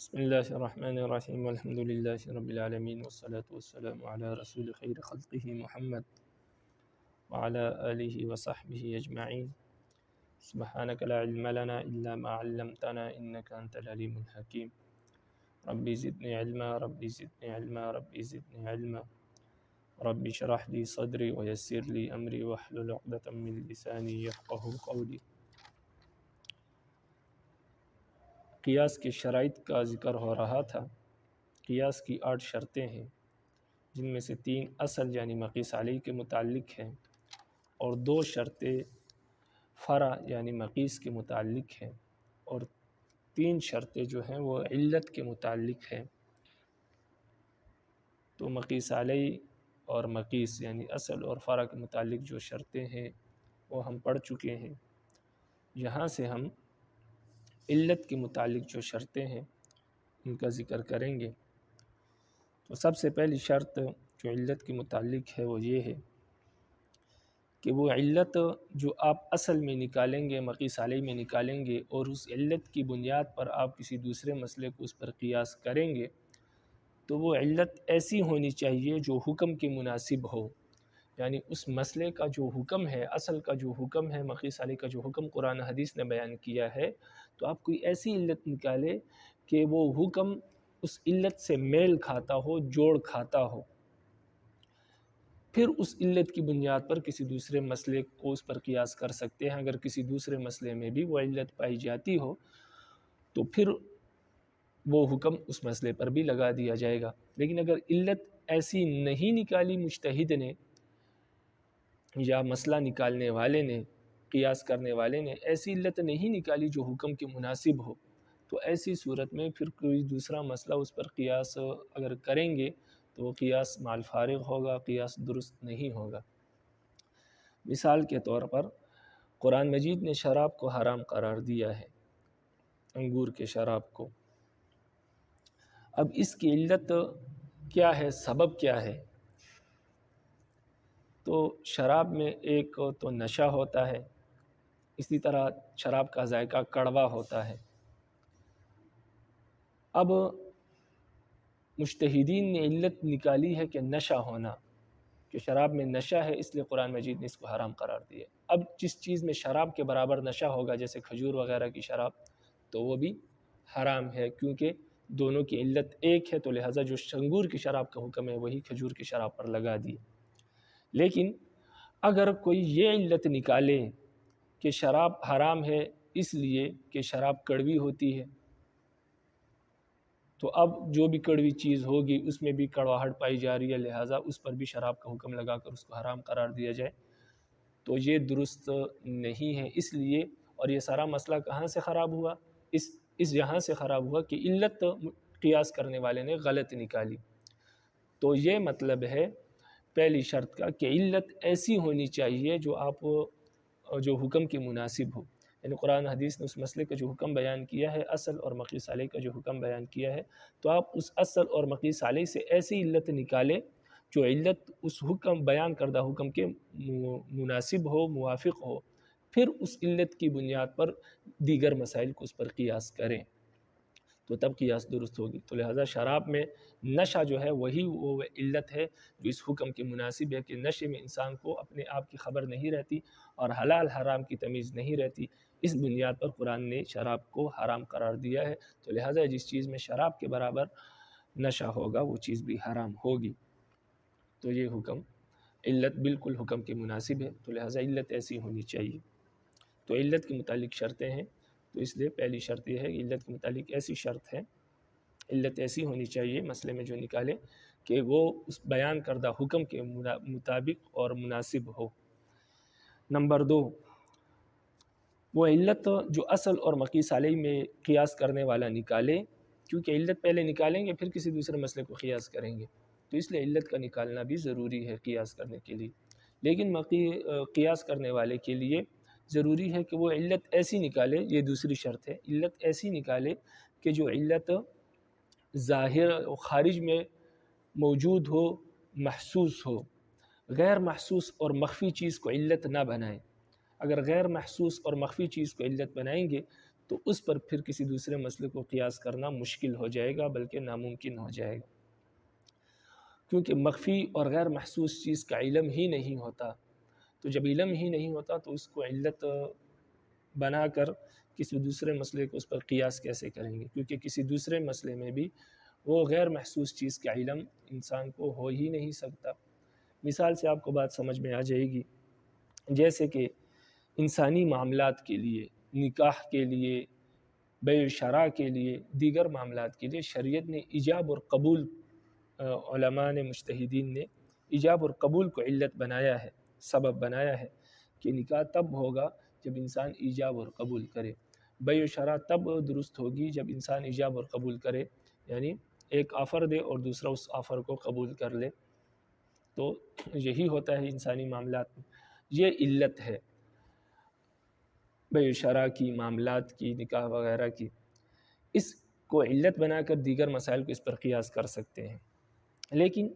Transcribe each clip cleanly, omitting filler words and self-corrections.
بسم الله الرحمن الرحيم والحمد لله رب العالمين والصلاة والسلام على رسول خير خلقه محمد وعلى آله وصحبه أجمعين. سبحانك لا علم لنا إلا ما علمتنا إنك أنت العليم الحكيم. ربي زدني علما ربي زدني علما ربي زدني علما ربي اشرح لي صدري ويسر لي أمري واحلل عقدة من لساني يفقه قولي. قیاس کے شرائط کا ذکر ہو رہا تھا۔ قیاس کی 8 شرطیں ہیں، جن میں سے 3 اصل یعنی مقیس علیہ کے متعلق ہیں اور 2 شرطیں فرع یعنی مقیس کے متعلق ہیں اور 3 شرطیں جو ہیں وہ علت کے متعلق ہیں۔ تو مقیس علیہ اور مقیس یعنی اصل اور فرع کے متعلق جو شرطیں ہیں وہ ہم پڑھ چکے ہیں۔ یہاں سے ہم علت کے متعلق جو شرطیں ہیں ان کا ذکر کریں گے۔ تو سب سے پہلی شرط جو علت کے متعلق ہے وہ یہ ہے کہ وہ علت جو آپ اصل میں نکالیں گے، مقیس علیہ میں نکالیں گے، اور اس علت کی بنیاد پر آپ کسی دوسرے مسئلے کو اس پر قیاس کریں گے، تو وہ علت ایسی ہونی چاہیے جو حکم کے مناسب ہو۔ یعنی اس مسئلے کا جو حکم ہے، اصل کا جو حکم ہے، مقیس علیہ کا جو حکم قرآن حدیث نے بیان کیا ہے، تو آپ کوئی ایسی علت نکالے کہ وہ حکم اس علت سے میل کھاتا ہو، جوڑ کھاتا ہو۔ پھر اس علت کی بنیاد پر کسی دوسرے مسئلے کو اس پر قیاس کر سکتے ہیں۔ اگر کسی دوسرے مسئلے میں بھی وہ علت پائی جاتی ہو تو پھر وہ حکم اس مسئلے پر بھی لگا دیا جائے گا۔ لیکن اگر علت ایسی نہیں نکالی مجتہد نے یا مسئلہ نکالنے والے نے، قیاس کرنے والے نے ایسی علت نہیں نکالی جو حکم کے مناسب ہو، تو ایسی صورت میں پھر کوئی دوسرا مسئلہ اس پر قیاس اگر کریں گے تو وہ قیاس مال فارغ ہوگا، قیاس درست نہیں ہوگا۔ مثال کے طور پر قرآن مجید نے شراب کو حرام قرار دیا ہے، انگور کے شراب کو۔ اب اس کی علت کیا ہے، سبب کیا ہے؟ تو شراب میں ایک تو نشہ ہوتا ہے، اسی طرح شراب کا ذائقہ کڑوا ہوتا ہے۔ اب مجتہدین نے علت نکالی ہے کہ نشہ ہونا، کہ شراب میں نشہ ہے اس لیے قرآن مجید نے اس کو حرام قرار دیا۔ اب جس چیز میں شراب کے برابر نشہ ہوگا جیسے کھجور وغیرہ کی شراب، تو وہ بھی حرام ہے، کیونکہ دونوں کی علت ایک ہے، تو لہٰذا جو انگور کی شراب کا حکم ہے وہی کھجور کی شراب پر لگا دی۔ لیکن اگر کوئی یہ علت نکالے کہ شراب حرام ہے اس لیے کہ شراب کڑوی ہوتی ہے، تو اب جو بھی کڑوی چیز ہوگی اس میں بھی کڑواہٹ پائی جا رہی ہے، لہٰذا اس پر بھی شراب کا حکم لگا کر اس کو حرام قرار دیا جائے، تو یہ درست نہیں ہے۔ اس لیے، اور یہ سارا مسئلہ کہاں سے خراب ہوا؟ اس یہاں سے خراب ہوا کہ علت قیاس کرنے والے نے غلط نکالی۔ تو یہ مطلب ہے پہلی شرط کا کہ علت ایسی ہونی چاہیے جو حکم کے مناسب ہو۔ یعنی قرآن حدیث نے اس مسئلے کا جو حکم بیان کیا ہے، اصل اور مقیس علیہ کا جو حکم بیان کیا ہے، تو آپ اس اصل اور مقیس علیہ سے ایسی علت نکالے جو علت اس حکم بیان کردہ حکم کے مناسب ہو، موافق ہو، پھر اس علت کی بنیاد پر دیگر مسائل کو اس پر قیاس کریں، تو تب قیاس درست ہوگی۔ تو لہٰذا شراب میں نشہ جو ہے وہی وہ علت ہے جو اس حکم کے مناسب ہے، کہ نشے میں انسان کو اپنے آپ کی خبر نہیں رہتی اور حلال حرام کی تمیز نہیں رہتی۔ اس بنیاد پر قرآن نے شراب کو حرام قرار دیا ہے، تو لہٰذا جس چیز میں شراب کے برابر نشہ ہوگا وہ چیز بھی حرام ہوگی۔ تو یہ حکم علت بالکل حکم کے مناسب ہے، تو لہٰذا علت ایسی ہونی چاہیے۔ تو علت کے متعلق شرطیں ہیں، تو اس لیے پہلی شرط یہ ہے کہ علت کے متعلق ایسی شرط ہے، علت ایسی ہونی چاہیے مسئلے میں جو نکالے کہ وہ اس بیان کردہ حکم کے مطابق اور مناسب ہو۔ نمبر 2، وہ علت جو اصل اور مقیس علیہ میں قیاس کرنے والا نکالے، کیونکہ علت پہلے نکالیں گے پھر کسی دوسرے مسئلے کو قیاس کریں گے، تو اس لیے علت کا نکالنا بھی ضروری ہے قیاس کرنے کے لیے۔ لیکن قیاس کرنے والے کے لیے ضروری ہے کہ وہ علت ایسی نکالے، یہ دوسری شرط ہے، علت ایسی نکالے کہ جو علت ظاہر و خارج میں موجود ہو، محسوس ہو، غیر محسوس اور مخفی چیز کو علت نہ بنائیں۔ اگر غیر محسوس اور مخفی چیز کو علت بنائیں گے تو اس پر پھر کسی دوسرے مسئلے کو قیاس کرنا مشکل ہو جائے گا، بلکہ ناممکن ہو جائے گا، کیونکہ مخفی اور غیر محسوس چیز کا علم ہی نہیں ہوتا۔ تو جب علم ہی نہیں ہوتا تو اس کو علت بنا کر کسی دوسرے مسئلے کو اس پر قیاس کیسے کریں گے، کیونکہ کسی دوسرے مسئلے میں بھی وہ غیر محسوس چیز کا علم انسان کو ہو ہی نہیں سکتا۔ مثال سے آپ کو بات سمجھ میں آ جائے گی، جیسے کہ انسانی معاملات کے لیے، نکاح کے لیے، بیع و شراء کے لیے، دیگر معاملات کے لیے شریعت نے ایجاب اور قبول، علماء نے، مجتہدین نے ایجاب اور قبول کو علت بنایا ہے، سبب بنایا ہے کہ نکاح تب ہوگا جب انسان ایجاب اور قبول کرے، بیع و شراء تب درست ہوگی جب انسان ایجاب اور قبول کرے، یعنی ایک آفر دے اور دوسرا اس آفر کو قبول کر لے۔ تو یہی ہوتا ہے انسانی معاملات میں، یہ علت ہے بیع و شراء کی، معاملات کی، نکاح وغیرہ کی۔ اس کو علت بنا کر دیگر مسائل کو اس پر قیاس کر سکتے ہیں، لیکن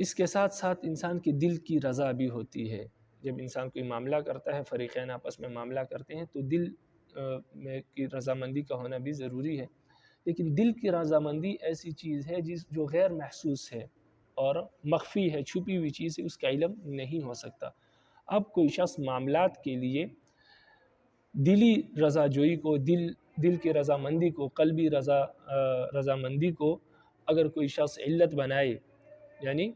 اس کے ساتھ ساتھ انسان کی دل کی رضا بھی ہوتی ہے۔ جب انسان کوئی معاملہ کرتا ہے، فریقین آپس میں معاملہ کرتے ہیں، تو دل میں کی رضامندی کا ہونا بھی ضروری ہے، لیکن دل کی رضامندی ایسی چیز ہے جو غیر محسوس ہے اور مخفی ہے، چھپی ہوئی چیز ہے، اس کا علم نہیں ہو سکتا۔ اب کوئی شخص معاملات کے لیے دلی رضا جوئی کو، دل کی رضامندی کو، قلبی رضامندی کو اگر کوئی شخص علت بنائے، یعنی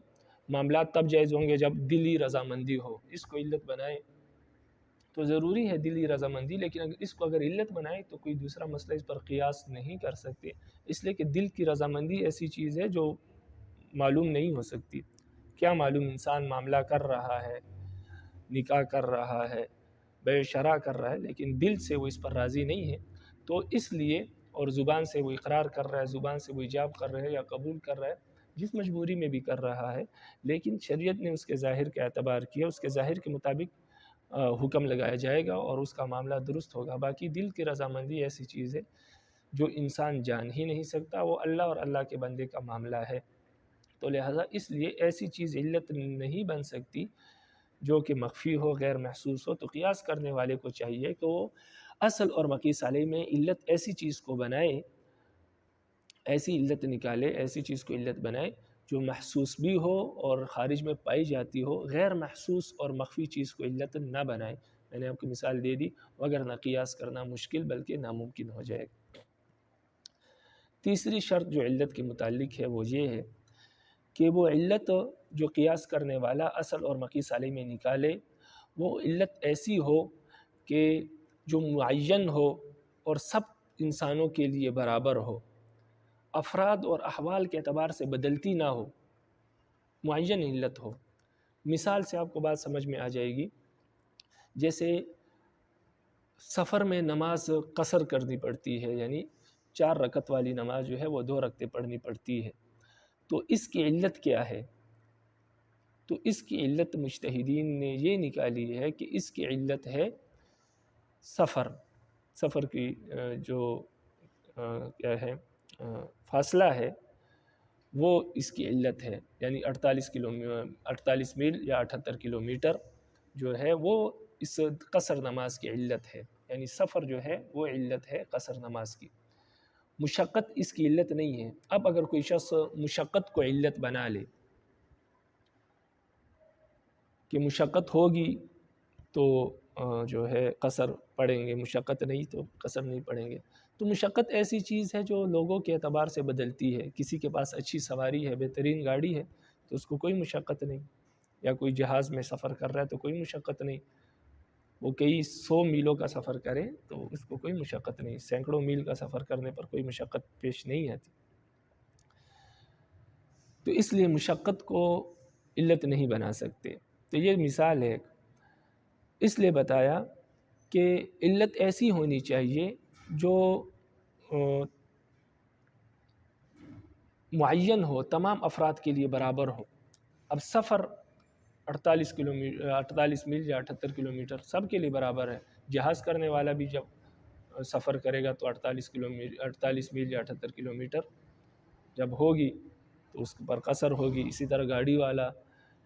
معاملات تب جائز ہوں گے جب دلی رضامندی ہو، اس کو علت بنائے تو ضروری ہے دلی رضامندی، لیکن اس کو اگر علت بنائے تو کوئی دوسرا مسئلہ اس پر قیاس نہیں کر سکتے، اس لیے کہ دل کی رضامندی ایسی چیز ہے جو معلوم نہیں ہو سکتی۔ کیا معلوم انسان معاملہ کر رہا ہے، نکاح کر رہا ہے، بیع و شراء کر رہا ہے، لیکن دل سے وہ اس پر راضی نہیں ہے، تو اس لیے، اور زبان سے وہ اقرار کر رہا ہے، زبان سے وہ ایجاب کر رہا ہے یا قبول کر رہا ہے، جس مجبوری میں بھی کر رہا ہے، لیکن شریعت نے اس کے ظاہر کا اعتبار کیا، اس کے ظاہر کے مطابق حکم لگایا جائے گا اور اس کا معاملہ درست ہوگا۔ باقی دل کی رضامندی ایسی چیز ہے جو انسان جان ہی نہیں سکتا، وہ اللہ اور اللہ کے بندے کا معاملہ ہے، تو لہٰذا اس لیے ایسی چیز علت نہیں بن سکتی جو کہ مخفی ہو، غیر محسوس ہو۔ تو قیاس کرنے والے کو چاہیے کہ وہ اصل اور مقیس علیہ میں علت ایسی چیز کو بنائے، ایسی علت نکالے، ایسی چیز کو علت بنائے جو محسوس بھی ہو اور خارج میں پائی جاتی ہو، غیر محسوس اور مخفی چیز کو علت نہ بنائے۔ میں نے آپ کو مثال دے دی، وگرنہ قیاس کرنا مشکل بلکہ ناممکن ہو جائے گا۔ تیسری شرط جو علت کے متعلق ہے وہ یہ ہے کہ وہ علت جو قیاس کرنے والا اصل اور مقیس علیہ میں نکالے، وہ علت ایسی ہو کہ جو معین ہو اور سب انسانوں کے لیے برابر ہو، افراد اور احوال کے اعتبار سے بدلتی نہ ہو، معین علت ہو۔ مثال سے آپ کو بات سمجھ میں آ جائے گی، جیسے سفر میں نماز قصر کرنی پڑتی ہے، یعنی 4 رکعت والی نماز جو ہے وہ 2 رکعتیں پڑھنی پڑتی ہے، تو اس کی علت کیا ہے؟ تو اس کی علت مجتہدین نے یہ نکالی ہے کہ اس کی علت ہے سفر کی جو کیا ہے فاصلہ ہے، وہ اس کی علت ہے، یعنی 48 میل یا 78 کلومیٹر جو ہے وہ اس قصر نماز کی علت ہے، یعنی سفر جو ہے وہ علت ہے قصر نماز کی۔ مشقت اس کی علت نہیں ہے۔ اب اگر کوئی شخص مشقت کو علت بنا لے کہ مشقت ہوگی تو جو ہے قصر پڑھیں گے، مشقت نہیں تو قصر نہیں پڑھیں گے، تو مشقت ایسی چیز ہے جو لوگوں کے اعتبار سے بدلتی ہے۔ کسی کے پاس اچھی سواری ہے، بہترین گاڑی ہے، تو اس کو کوئی مشقت نہیں، یا کوئی جہاز میں سفر کر رہا ہے تو کوئی مشقت نہیں، وہ کئی 100 میلوں کا سفر کرے تو اس کو کوئی مشقت نہیں، سینکڑوں میل کا سفر کرنے پر کوئی مشقت پیش نہیں آتی۔ تو اس لیے مشقت کو علت نہیں بنا سکتے۔ تو یہ مثال ہے، اس لیے بتایا کہ علت ایسی ہونی چاہیے جو معین ہو، تمام افراد کے لیے برابر ہو۔ اب سفر 48 میل یا 78 کلومیٹر سب کے لیے برابر ہے، جہاز کرنے والا بھی جب سفر کرے گا تو 48 میل یا 78 کلومیٹر جب ہوگی تو اس پر قصر ہوگی، اسی طرح گاڑی والا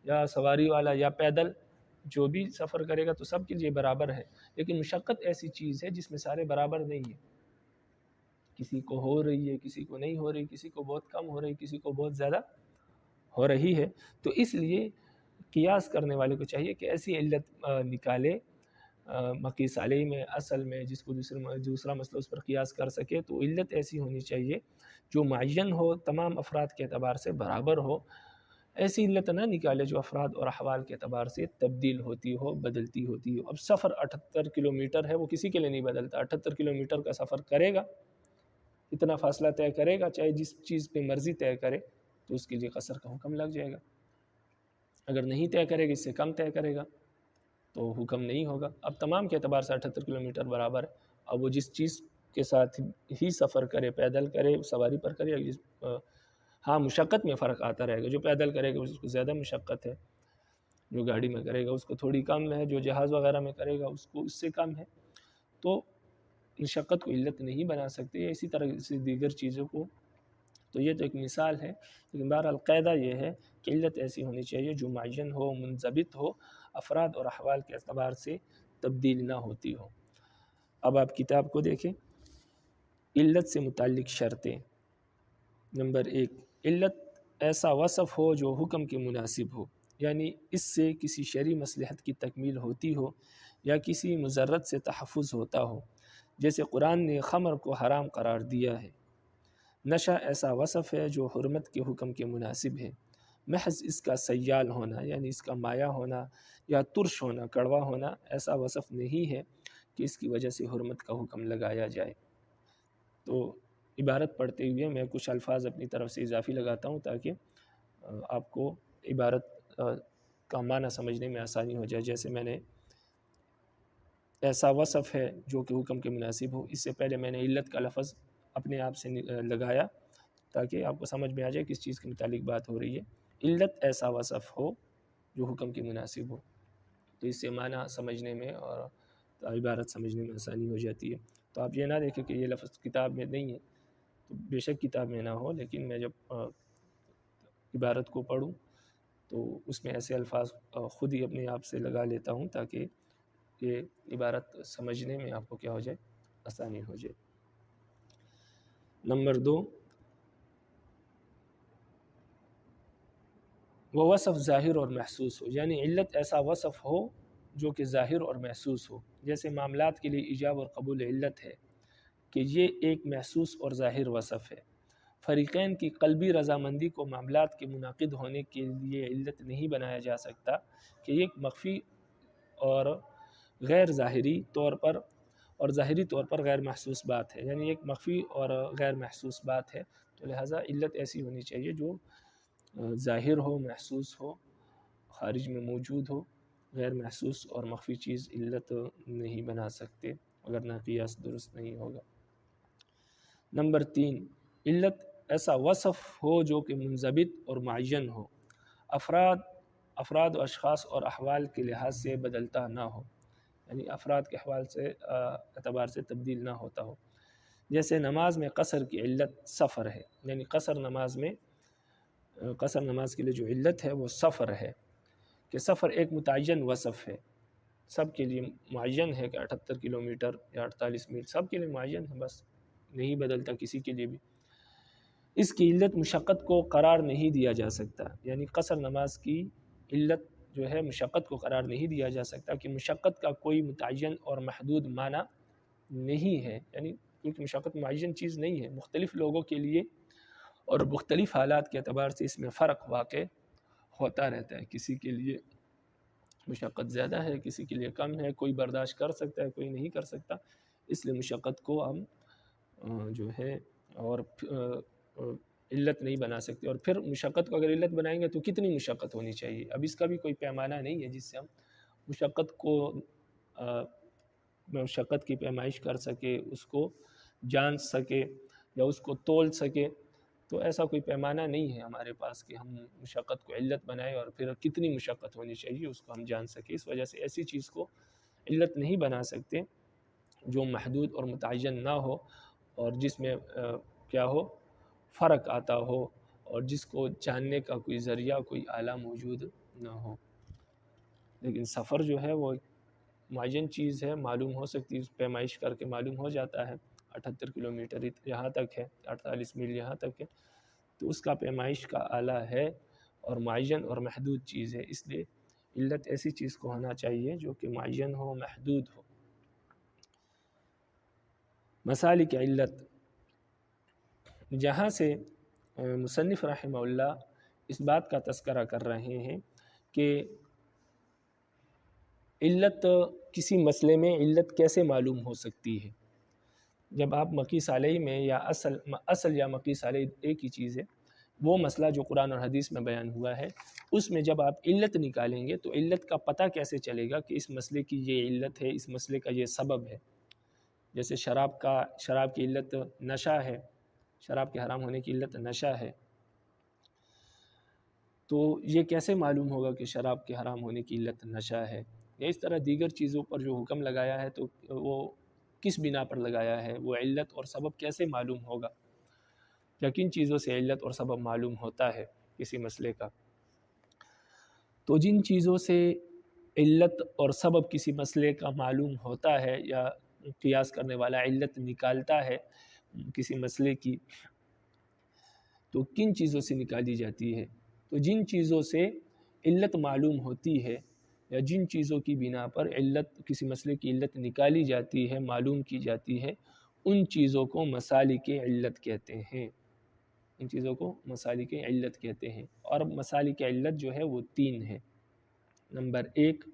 یا سواری والا یا پیدل جو بھی سفر کرے گا تو سب کے لیے برابر ہے، لیکن مشقت ایسی چیز ہے جس میں سارے برابر نہیں ہیں، کسی کو ہو رہی ہے، کسی کو نہیں ہو رہی، کسی کو بہت کم ہو رہی، کسی کو بہت زیادہ ہو رہی ہے۔ تو اس لیے قیاس کرنے والے کو چاہیے کہ ایسی علت نکالے مقیس علیہ میں، اصل میں، جس کو دوسرا مسئلہ اس پر قیاس کر سکے، تو علت ایسی ہونی چاہیے جو معین ہو، تمام افراد کے اعتبار سے برابر ہو۔ ایسی علت نہ نکالے جو افراد اور احوال کے اعتبار سے تبدیل ہوتی ہو، بدلتی ہوتی ہو۔ اب سفر 78 کلومیٹر ہے، وہ کسی کے لیے نہیں بدلتا، 78 کلومیٹر کا سفر کرے گا، اتنا فاصلہ طے کرے گا، چاہے جس چیز پہ مرضی طے کرے، تو اس کے لیے قصر کا حکم لگ جائے گا۔ اگر نہیں طے کرے گا، اس سے کم طے کرے گا، تو حکم نہیں ہوگا۔ اب تمام کے اعتبار سے 78 کلومیٹر برابر ہے۔ اب وہ جس چیز کے ساتھ ہی سفر کرے، پیدل کرے، سواری پر کرے، ہاں مشقت میں فرق آتا رہے گا، جو پیدل کرے گا اس کو زیادہ مشقت ہے، جو گاڑی میں کرے گا اس کو تھوڑی کم ہے، جو جہاز وغیرہ میں کرے گا اس کو اس سے کم ہے۔ تو مشقت کو علت نہیں بنا سکتے، اسی طرح سے دیگر چیزوں کو۔ تو یہ تو ایک مثال ہے، لیکن بہرحال قاعدہ یہ ہے کہ علت ایسی ہونی چاہیے جو معین ہو، منضبط ہو، افراد اور احوال کے اعتبار سے تبدیل نہ ہوتی ہو۔ اب آپ کتاب کو دیکھیں۔ علت سے متعلق شرطیں۔ نمبر 1، علت ایسا وصف ہو جو حکم کے مناسب ہو، یعنی اس سے کسی شرعی مصلحت کی تکمیل ہوتی ہو یا کسی مضرت سے تحفظ ہوتا ہو، جیسے قرآن نے خمر کو حرام قرار دیا ہے۔ نشہ ایسا وصف ہے جو حرمت کے حکم کے مناسب ہے، محض اس کا سیال ہونا یعنی اس کا مایہ ہونا یا ترش ہونا، کڑوا ہونا ایسا وصف نہیں ہے کہ اس کی وجہ سے حرمت کا حکم لگایا جائے۔ تو عبارت پڑھتے ہوئے میں کچھ الفاظ اپنی طرف سے اضافی لگاتا ہوں تاکہ آپ کو عبارت کا معنی سمجھنے میں آسانی ہو جائے۔ جیسے میں نے ایسا وصف ہے جو کہ حکم کے مناسب ہو، اس سے پہلے میں نے علت کا لفظ اپنے آپ سے لگایا تاکہ آپ کو سمجھ میں آ جائے کس چیز کے متعلق بات ہو رہی ہے۔ علت ایسا وصف ہو جو حکم کے مناسب ہو، تو اس سے معنی سمجھنے میں اور عبارت سمجھنے میں آسانی ہو جاتی ہے۔ تو آپ یہ نہ دیکھیں کہ یہ لفظ کتاب میں نہیں ہے، تو بے شک کتاب میں نہ ہو، لیکن میں جب عبارت کو پڑھوں تو اس میں ایسے الفاظ خود ہی اپنے آپ سے لگا لیتا ہوں تاکہ یہ عبارت سمجھنے میں آپ کو کیا ہو جائے، آسانی ہو جائے۔ نمبر 2، وہ وصف ظاہر اور محسوس ہو، یعنی علت ایسا وصف ہو جو کہ ظاہر اور محسوس ہو۔ جیسے معاملات کے لیے ایجاب اور قبول علت ہے کہ یہ ایک محسوس اور ظاہر وصف ہے۔ فریقین کی قلبی رضامندی کو معاملات کے منعقد ہونے کے لیے علت نہیں بنایا جا سکتا کہ یہ ایک مخفی اور غیر ظاہری طور پر اور ظاہری طور پر غیر محسوس بات ہے، یعنی ایک مخفی اور غیر محسوس بات ہے، تو لہٰذا علت ایسی ہونی چاہیے جو ظاہر ہو، محسوس ہو، خارج میں موجود ہو۔ غیر محسوس اور مخفی چیز علت نہیں بنا سکتے، اگر قیاس درست نہیں ہوگا۔ نمبر 3، علت ایسا وصف ہو جو کہ منضبط اور معین ہو، افراد و اشخاص اور احوال کے لحاظ سے بدلتا نہ ہو، یعنی افراد کے احوال سے اعتبار سے تبدیل نہ ہوتا ہو۔ جیسے نماز میں قصر کی علت سفر ہے، یعنی قصر نماز کے لیے جو علت ہے وہ سفر ہے، کہ سفر ایک متعین وصف ہے، سب کے لیے معین ہے کہ 78 کلومیٹر یا 48 میل سب کے لیے معین ہے، بس نہیں بدلتا کسی کے لیے بھی۔ اس کی علت مشقت کو قرار نہیں دیا جا سکتا، یعنی قصر نماز کی علت جو ہے مشقت کو قرار نہیں دیا جا سکتا کہ مشقت کا کوئی متعین اور محدود معنی نہیں ہے، یعنی کیونکہ مشقت معین چیز نہیں ہے، مختلف لوگوں کے لیے اور مختلف حالات کے اعتبار سے اس میں فرق واقع ہوتا رہتا ہے، کسی کے لیے مشقت زیادہ ہے، کسی کے لیے کم ہے، کوئی برداشت کر سکتا ہے، کوئی نہیں کر سکتا، اس لیے مشقت کو ہم جو ہے اور علت نہیں بنا سکتے۔ اور پھر مشقت کو اگر علت بنائیں گے تو کتنی مشقت ہونی چاہیے، اب اس کا بھی کوئی پیمانہ نہیں ہے جس سے ہم مشقت کی پیمائش کر سکے، اس کو جان سکے یا اس کو تول سکے، تو ایسا کوئی پیمانہ نہیں ہے ہمارے پاس کہ ہم مشقت کو علت بنائیں اور پھر کتنی مشقت ہونی چاہیے اس کو ہم جان سکیں۔ اس وجہ سے ایسی چیز کو علت نہیں بنا سکتے جو محدود اور متعین نہ ہو اور جس میں کیا ہو، فرق آتا ہو اور جس کو جاننے کا کوئی ذریعہ، کوئی آلہ موجود نہ ہو۔ لیکن سفر جو ہے وہ معین چیز ہے، معلوم ہو سکتی ہے، پیمائش کر کے معلوم ہو جاتا ہے 78 کلومیٹر یہاں تک ہے، 48 میل یہاں تک ہے، تو اس کا پیمائش کا آلہ ہے اور معین اور محدود چیز ہے۔ اس لیے علت ایسی چیز کو ہونا چاہیے جو کہ معین ہو، محدود ہو۔ مسالک علت، جہاں سے مصنف رحمہ اللہ اس بات کا تذکرہ کر رہے ہیں کہ علت کسی مسئلے میں علت کیسے معلوم ہو سکتی ہے۔ جب آپ مقیس علیہ میں یا اصل یا مقیس علیہ ایک ہی چیز ہے، وہ مسئلہ جو قرآن اور حدیث میں بیان ہوا ہے، اس میں جب آپ علت نکالیں گے تو علت کا پتہ کیسے چلے گا کہ اس مسئلے کی یہ علت ہے، اس مسئلے کا یہ سبب ہے۔ جیسے شراب کی علت نشہ ہے، شراب کے حرام ہونے کی علت نشہ ہے، تو یہ کیسے معلوم ہوگا کہ شراب کے حرام ہونے کی علت نشہ ہے؟ یا اس طرح دیگر چیزوں پر جو حکم لگایا ہے تو وہ کس بنا پر لگایا ہے، وہ علت اور سبب کیسے معلوم ہوگا، یا کن چیزوں سے علت اور سبب معلوم ہوتا ہے کسی مسئلے کا؟ تو جن چیزوں سے علت اور سبب کسی مسئلے کا معلوم ہوتا ہے یا قیاس کرنے والا علت نکالتا ہے کسی مسئلے کی، تو کن چیزوں سے نکالی جاتی ہے؟ تو جن چیزوں سے علت معلوم ہوتی ہے یا جن چیزوں کی بنا پر کسی مسئلے کی علت نکالی جاتی ہے، معلوم کی جاتی ہے، ان چیزوں کو مسالک علت کہتے ہیں۔ ان چیزوں کو مسالک علت کہتے ہیں، اور مسالک علت جو ہے وہ 3 ہیں۔ نمبر 1،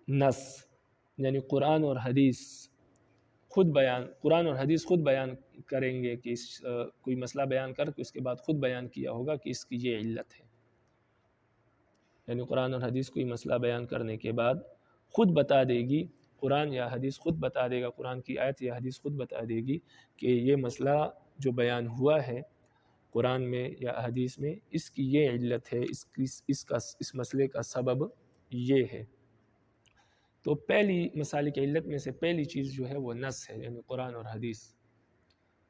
نص، یعنی قرآن اور حدیث خود بیان کریں گے کہ کوئی مسئلہ بیان کر کے اس کے بعد خود بیان کیا ہوگا کہ اس کی یہ علت ہے۔ یعنی قرآن اور حدیث کوئی مسئلہ بیان کرنے کے بعد خود بتا دے گی، قرآن یا حدیث خود بتا دے گا، قرآن کی آیت یا حدیث خود بتا دے گی کہ یہ مسئلہ جو بیان ہوا ہے قرآن میں یا حدیث میں، اس کی یہ علت ہے، اس مسئلے کا سبب یہ ہے۔ تو پہلی مسالک علت میں سے پہلی چیز جو ہے وہ نص ہے، یعنی قرآن اور حدیث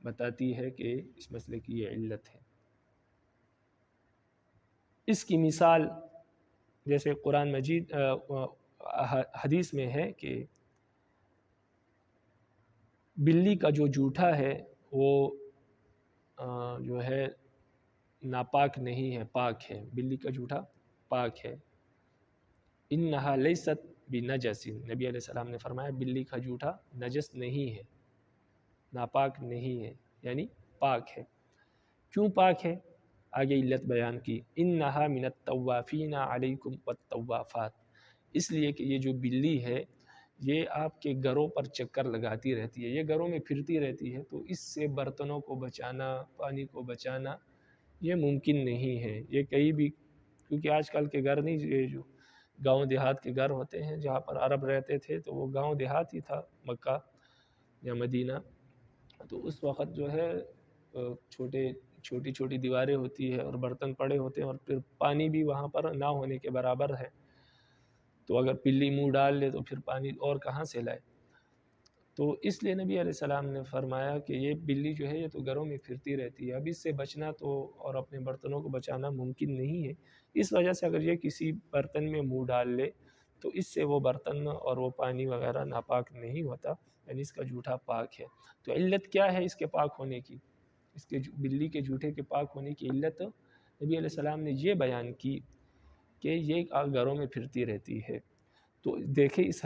بتاتی ہے کہ اس مسئلے کی یہ علت ہے۔ اس کی مثال جیسے قرآن مجید حدیث میں ہے کہ بلی کا جو جوٹھا ہے وہ جو ہے ناپاک نہیں ہے، پاک ہے۔ بلی کا جوٹھا پاک ہے۔ انہا لیست بنجس، نبی علیہ السلام نے فرمایا بلی کا جوٹھا نجس نہیں ہے، ناپاک نہیں ہے، یعنی پاک ہے۔ کیوں پاک ہے؟ آگے علت بیان کی، انہا من الطوافین علیکم والطوافات، اس لیے کہ یہ جو بلی ہے یہ آپ کے گھروں پر چکر لگاتی رہتی ہے، یہ گھروں میں پھرتی رہتی ہے، تو اس سے برتنوں کو بچانا، پانی کو بچانا یہ ممکن نہیں ہے۔ یہ کہیں بھی، کیونکہ آج کل کے گھر نہیں، یہ جو گاؤں دیہات کے گھر ہوتے ہیں جہاں پر عرب رہتے تھے تو وہ گاؤں دیہات ہی تھا، مکہ یا مدینہ، تو اس وقت جو ہے چھوٹی چھوٹی دیواریں ہوتی ہے اور برتن پڑے ہوتے ہیں، اور پھر پانی بھی وہاں پر نہ ہونے کے برابر ہے، تو اگر پلی منہ ڈال لے تو پھر پانی اور کہاں سے لائے؟ تو اس لیے نبی علیہ السلام نے فرمایا کہ یہ بلی جو ہے یہ تو گھروں میں پھرتی رہتی ہے، اب اس سے بچنا تو اور اپنے برتنوں کو بچانا ممکن نہیں ہے، اس وجہ سے اگر یہ کسی برتن میں منہ ڈال لے تو اس سے وہ برتن اور وہ پانی وغیرہ ناپاک نہیں ہوتا، یعنی اس کا جوٹھا پاک ہے۔ تو علت کیا ہے اس کے پاک ہونے کی؟ اس کے بلی کے جوٹے کے پاک ہونے کی علت نبی علیہ السلام نے یہ بیان کی کہ یہ گھروں میں پھرتی رہتی ہے۔ تو دیکھیں اس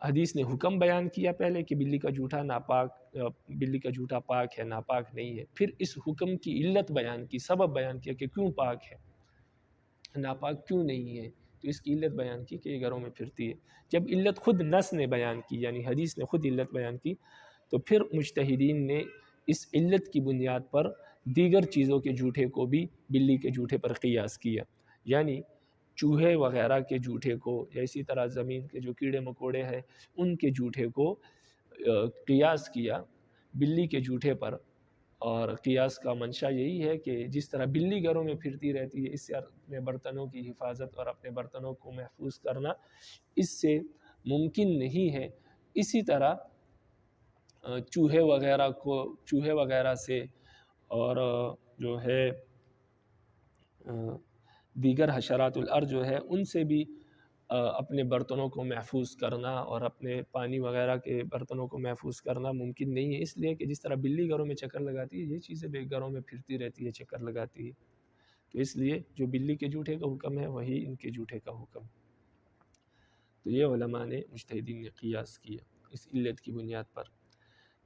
حدیث نے حکم بیان کیا پہلے کہ بلی کا جوٹا پاک ہے، ناپاک نہیں ہے، پھر اس حکم کی علت بیان کی، سبب بیان کیا کہ کیوں پاک ہے، ناپاک کیوں نہیں ہے، تو اس کی علت بیان کی کہ یہ گھروں میں پھرتی ہے۔ جب علت خود نص نے بیان کی، یعنی حدیث نے خود علت بیان کی، تو پھر مجتہدین نے اس علت کی بنیاد پر دیگر چیزوں کے جوٹے کو بھی بلی کے جوٹے پر قیاس کیا، یعنی چوہے وغیرہ کے جوٹے کو یا اسی طرح زمین کے جو کیڑے مکوڑے ہیں ان کے جوٹے کو قیاس کیا بلی کے جوٹے پر۔ اور قیاس کا منشا یہی ہے کہ جس طرح بلی گھروں میں پھرتی رہتی ہے، اس سے اپنے برتنوں کی حفاظت اور اپنے برتنوں کو محفوظ کرنا اس سے ممکن نہیں ہے، اسی طرح چوہے وغیرہ سے اور جو ہے دیگر حشرات الارض جو ہے ان سے بھی اپنے برتنوں کو محفوظ کرنا اور اپنے پانی وغیرہ کے برتنوں کو محفوظ کرنا ممکن نہیں ہے، اس لیے کہ جس طرح بلی گھروں میں چکر لگاتی ہے، یہ چیزیں بھی گھروں میں پھرتی رہتی ہے، چکر لگاتی ہے، تو اس لیے جو بلی کے جھوٹے کا حکم ہے وہی ان کے جھوٹے کا حکم۔ تو یہ علماء نے مجتہدین نے قیاس کیا اس علت کی بنیاد پر۔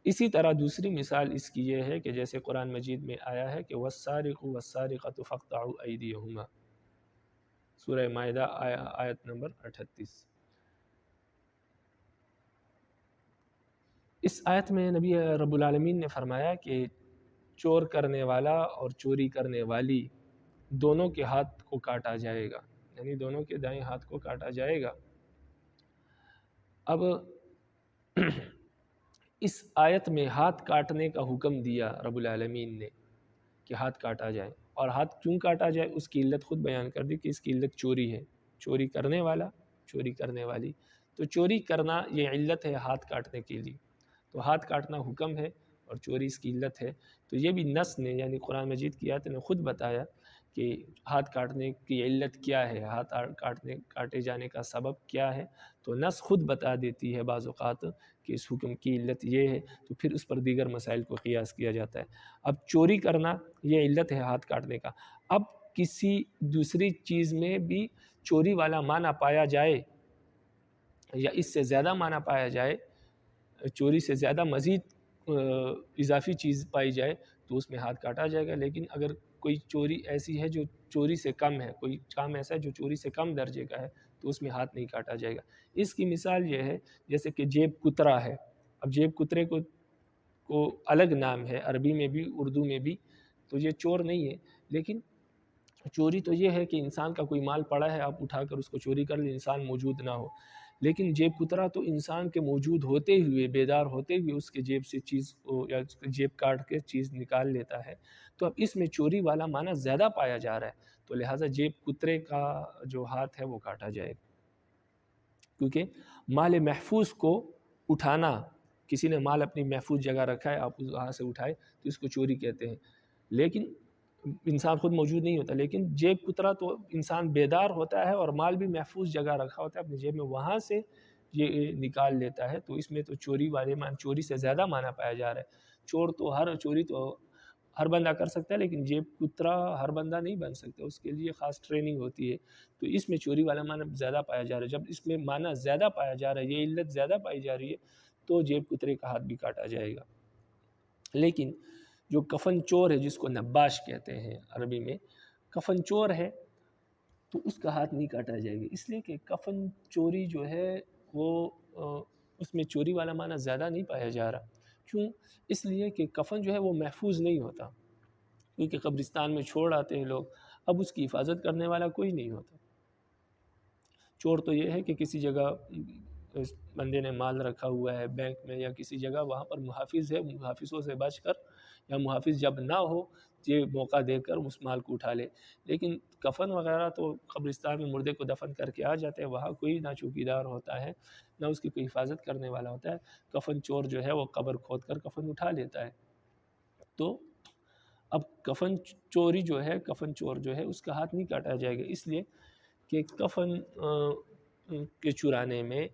اسی طرح دوسری مثال اس کی یہ ہے کہ جیسے قرآن مجید میں آیا ہے کہ وَالسَّارِقُ وَالسَّارِقَةُ فَاقْطَعُوا أَيْدِيَهُمَا، سورہ مائدہ آیت نمبر 38۔ اس آیت میں نبی رب العالمین نے فرمایا کہ چور کرنے والا اور چوری کرنے والی دونوں کے ہاتھ کو کاٹا جائے گا، یعنی دونوں کے دائیں ہاتھ کو کاٹا جائے گا۔ اب اس آیت میں ہاتھ کاٹنے کا حکم دیا رب العالمین نے کہ ہاتھ کاٹا جائے، اور ہاتھ کیوں کاٹا جائے اس کی علت خود بیان کر دی کہ اس کی علت چوری ہے، چوری کرنے والا، چوری کرنے والی، تو چوری کرنا یہ علت ہے ہاتھ کاٹنے کے لیے، تو ہاتھ کاٹنا حکم ہے اور چوری اس کی علت ہے۔ تو یہ بھی نص نے یعنی قرآن مجید کی آیت نے خود بتایا کہ ہاتھ کاٹنے کی علت کیا ہے، ہاتھ کاٹے جانے کا سبب کیا ہے، تو نص خود بتا دیتی ہے بعض اوقات کہ اس حکم کی علت یہ ہے، تو پھر اس پر دیگر مسائل کو قیاس کیا جاتا ہے۔ اب چوری کرنا یہ علت ہے ہاتھ کاٹنے کا، اب کسی دوسری چیز میں بھی چوری والا معنی پایا جائے یا اس سے زیادہ معنی پایا جائے، چوری سے زیادہ مزید اضافی چیز پائی جائے تو اس میں ہاتھ کاٹا جائے گا، لیکن اگر کوئی چوری ایسی ہے جو چوری سے کم ہے، کوئی کام ایسا ہے جو چوری سے کم درجے کا ہے، تو اس میں ہاتھ نہیں کاٹا جائے گا۔ اس کی مثال یہ ہے جیسے کہ جیب کترا ہے، اب جیب کترے کو الگ نام ہے عربی میں بھی اردو میں بھی، تو یہ چور نہیں ہے، لیکن چوری تو یہ ہے کہ انسان کا کوئی مال پڑا ہے آپ اٹھا کر اس کو چوری کر لیں، انسان موجود نہ ہو، لیکن جیب کترا تو انسان کے موجود ہوتے ہوئے، بیدار ہوتے ہوئے اس کے جیب سے چیز کو یا جیب کاٹ کے چیز نکال لیتا ہے، تو اب اس میں چوری والا معنی زیادہ پایا جا رہا ہے، تو لہٰذا جیب کترے کا جو ہاتھ ہے وہ کاٹا جائے گا، کیونکہ مال محفوظ کو اٹھانا، کسی نے مال اپنی محفوظ جگہ رکھا ہے آپ وہاں سے اٹھائے تو اس کو چوری کہتے ہیں، لیکن انسان خود موجود نہیں ہوتا، لیکن جیب کترا تو انسان بیدار ہوتا ہے اور مال بھی محفوظ جگہ رکھا ہوتا ہے اپنی جیب میں، وہاں سے یہ نکال لیتا ہے، تو اس میں تو چوری والے چوری سے زیادہ معنی پایا جا رہا ہے۔ چوری تو ہر بندہ کر سکتا ہے، لیکن جیب کترا ہر بندہ نہیں بن سکتا، اس کے لیے خاص ٹریننگ ہوتی ہے، تو اس میں چوری والا معنی زیادہ پایا جا رہا ہے۔ جب اس میں معنی زیادہ پایا جا رہا ہے، یہ علت زیادہ پائی جا رہی ہے، تو جیب کترے کا ہاتھ بھی کاٹا جائے گا۔ لیکن جو کفن چور ہے جس کو نباش کہتے ہیں عربی میں، کفن چور ہے تو اس کا ہاتھ نہیں کاٹا جائے گا، اس لیے کہ کفن چوری جو ہے وہ اس میں چوری والا معنی زیادہ نہیں پایا جا رہا، کیوں؟ اس لیے کہ کفن جو ہے وہ محفوظ نہیں ہوتا، کیونکہ قبرستان میں چھوڑ آتے ہیں لوگ، اب اس کی حفاظت کرنے والا کوئی نہیں ہوتا۔ چور تو یہ ہے کہ کسی جگہ بندے نے مال رکھا ہوا ہے بینک میں یا کسی جگہ، وہاں پر محافظ ہے، محافظوں سے بچ کر یا محافظ جب نہ ہو یہ موقع دے کر اس مال کو اٹھا لے، لیکن کفن وغیرہ تو قبرستان میں مردے کو دفن کر کے آ جاتے ہیں، وہاں کوئی نہ چوکیدار ہوتا ہے نہ اس کی کوئی حفاظت کرنے والا ہوتا ہے، کفن چور جو ہے وہ قبر کھود کر کفن اٹھا لیتا ہے۔ تو اب کفن چوری جو ہے، کفن چور جو ہے اس کا ہاتھ نہیں کاٹا جائے گا، اس لیے کہ کفن کے چرانے میں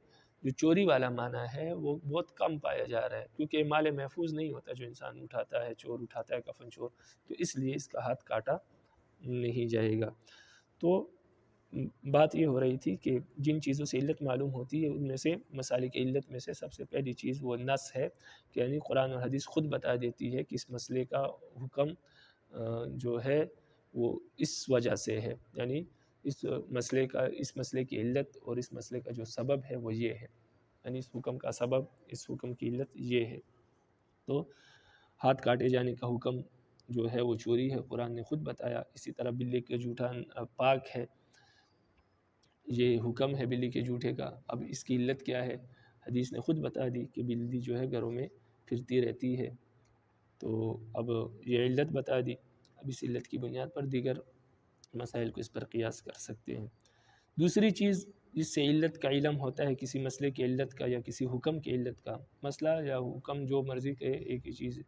جو چوری والا معنی ہے وہ بہت کم پایا جا رہا ہے، کیونکہ مال محفوظ نہیں ہوتا جو انسان اٹھاتا ہے، چور اٹھاتا ہے کفن چور، تو اس لیے اس کا ہاتھ کاٹا نہیں جائے گا۔ تو بات یہ ہو رہی تھی کہ جن چیزوں سے علت معلوم ہوتی ہے ان میں سے مسالک علت میں سے سب سے پہلی چیز وہ نص ہے، کہ یعنی قرآن اور حدیث خود بتا دیتی ہے کہ اس مسئلے کا حکم جو ہے وہ اس وجہ سے ہے، یعنی اس مسئلے کی علت اور اس مسئلے کا جو سبب ہے وہ یہ ہے، یعنی اس حکم کا سبب، اس حکم کی علت یہ ہے۔ تو ہاتھ کاٹے جانے کا حکم جو ہے وہ چوری ہے، قرآن نے خود بتایا، اسی طرح بلی کے جھوٹا پاک ہے، یہ حکم ہے بلی کے جھوٹے کا۔ اب اس کی علت کیا ہے؟ حدیث نے خود بتا دی کہ بلی جو ہے گھروں میں پھرتی رہتی ہے، تو اب یہ علت بتا دی، اب اس علت کی بنیاد پر دیگر مسائل کو اس پر قیاس کر سکتے ہیں۔ دوسری چیز جس سے علت کا علم ہوتا ہے، کسی مسئلے کی علت کا یا کسی حکم کی علت کا، مسئلہ یا حکم جو مرضی کے ایک ہی چیز ہے،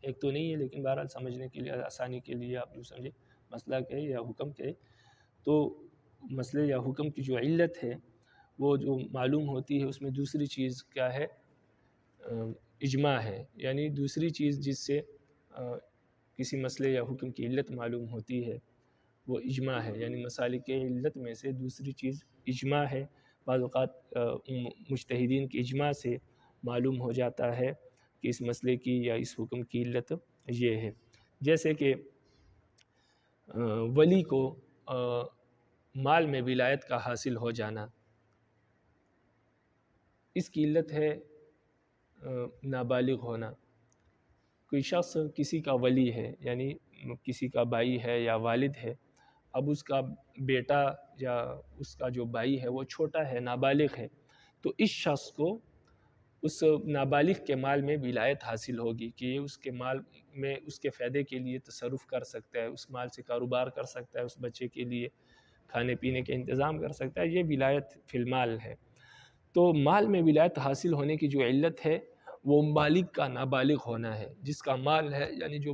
ایک تو نہیں ہے لیکن بہرحال سمجھنے کے لیے، آسانی کے لیے آپ جو سمجھیں مسئلہ کہے یا حکم کہے، تو مسئلے یا حکم کی جو علت ہے وہ جو معلوم ہوتی ہے اس میں دوسری چیز کیا ہے؟ اجماع ہے، یعنی دوسری چیز جس سے کسی مسئلے یا حکم کی علت معلوم ہوتی ہے وہ اجماع ہے، یعنی مسالک علت میں سے دوسری چیز اجماع ہے۔ بعض اوقات مجتہدین کی اجماع سے معلوم ہو جاتا ہے کہ اس مسئلے کی یا اس حکم کی علت یہ ہے، جیسے کہ ولی کو مال میں ولایت کا حاصل ہو جانا، اس کی علت ہے نابالغ ہونا۔ کوئی شخص کسی کا ولی ہے، یعنی کسی کا بھائی ہے یا والد ہے، اب اس کا بیٹا یا اس کا جو بھائی ہے وہ چھوٹا ہے، نابالغ ہے، تو اس شخص کو اس نابالغ کے مال میں ولایت حاصل ہوگی کہ یہ اس کے مال میں اس کے فائدے کے لیے تصرف کر سکتا ہے، اس مال سے کاروبار کر سکتا ہے، اس بچے کے لیے کھانے پینے کے انتظام کر سکتا ہے، یہ ولایت فی المال ہے۔ تو مال میں ولایت حاصل ہونے کی جو علت ہے وہ مالک کا نابالغ ہونا ہے، جس کا مال ہے، یعنی جو